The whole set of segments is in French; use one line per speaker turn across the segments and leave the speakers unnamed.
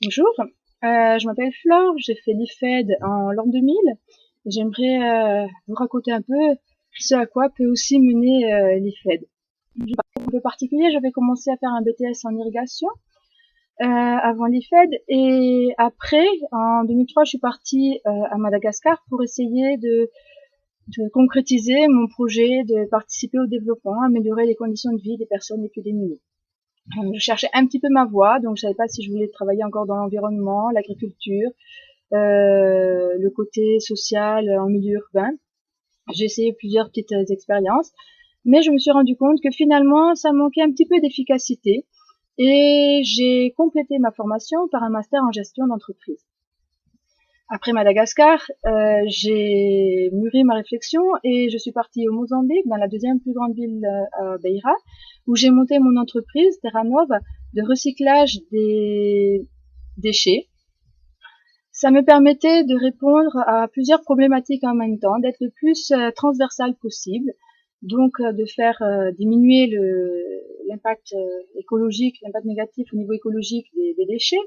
Bonjour, je m'appelle Flore, j'ai fait l'IFED en l'an 2000 et j'aimerais vous raconter un peu ce à quoi peut aussi mener l'IFED. Un peu particulier, j'avais commencé à faire un BTS en irrigation avant l'IFED et après, en 2003, je suis partie à Madagascar pour essayer de concrétiser mon projet de participer au développement, améliorer les conditions de vie des personnes les plus démunies. Je cherchais un petit peu ma voie, donc je savais pas si je voulais travailler encore dans l'environnement, l'agriculture, le côté social en milieu urbain. J'ai essayé plusieurs petites expériences, mais je me suis rendu compte que finalement, ça manquait un petit peu d'efficacité et j'ai complété ma formation par un master en gestion d'entreprise. Après Madagascar, j'ai mûri ma réflexion et je suis partie au Mozambique, dans la deuxième plus grande ville, Beira, où j'ai monté mon entreprise Terranova de recyclage des déchets. Ça me permettait de répondre à plusieurs problématiques en même temps, d'être le plus transversal possible, donc de faire diminuer l'impact écologique, l'impact négatif au niveau écologique des déchets,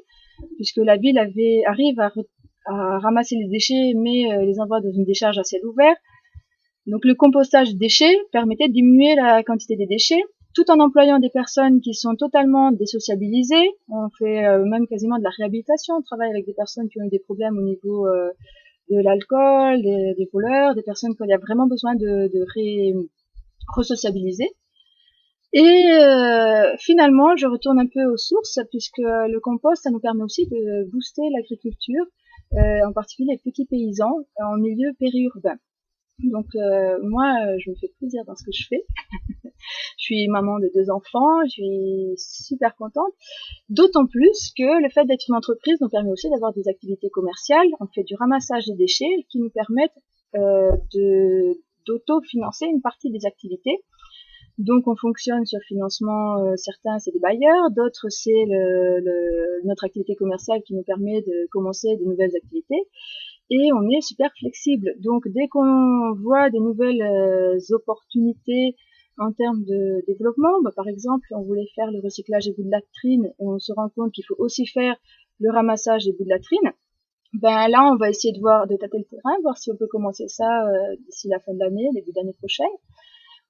puisque la ville arrive à ramasser les déchets mais les envoie dans une décharge à ciel ouvert. Donc le compostage des déchets permettait de diminuer la quantité des déchets tout en employant des personnes qui sont totalement désociabilisées. On fait même quasiment de la réhabilitation, on travaille avec des personnes qui ont eu des problèmes au niveau de l'alcool, des voleurs, des personnes qu'il y a vraiment besoin de re-sociabiliser. Et finalement, je retourne un peu aux sources, puisque le compost, ça nous permet aussi de booster l'agriculture, en particulier les petits paysans en milieu périurbain. Donc moi, je me fais plaisir dans ce que je fais. Je suis maman de 2 enfants, je suis super contente. D'autant plus que le fait d'être une entreprise nous permet aussi d'avoir des activités commerciales. On fait du ramassage des déchets qui nous permettent d'auto-financer une partie des activités. Donc on fonctionne sur financement, certains c'est des bailleurs, d'autres c'est notre activité commerciale qui nous permet de commencer de nouvelles activités et on est super flexible. Donc dès qu'on voit des nouvelles opportunités en termes de développement, par exemple on voulait faire le recyclage des bouts de latrine et on se rend compte qu'il faut aussi faire le ramassage des bouts de latrine, ben là on va essayer de tâter le terrain, voir si on peut commencer ça d'ici la fin de l'année, début d'année prochaine.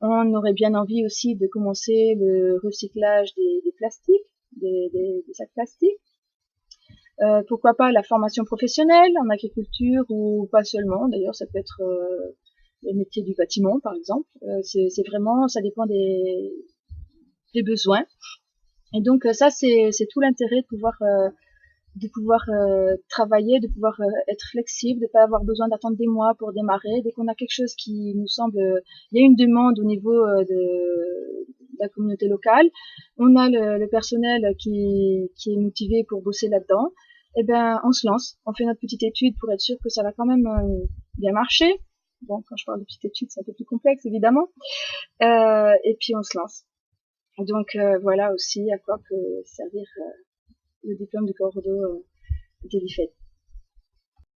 On aurait bien envie aussi de commencer le recyclage des plastiques, des sacs plastiques. Pourquoi pas la formation professionnelle en agriculture ou pas seulement. D'ailleurs, ça peut être les métiers du bâtiment, par exemple. C'est vraiment, ça dépend des besoins. Et donc ça, c'est tout l'intérêt de pouvoir travailler, de pouvoir être flexible, de pas avoir besoin d'attendre des mois pour démarrer. Dès qu'on a quelque chose qui nous semble, il y a une demande au niveau de la communauté locale, on a le personnel qui est motivé pour bosser là-dedans. Et ben, on se lance, on fait notre petite étude pour être sûr que ça va quand même bien marcher. Bon, quand je parle de petite étude, c'est un peu plus complexe évidemment. Et puis on se lance. Donc voilà aussi à quoi peut servir le diplôme de corps d'eau de l'IFED.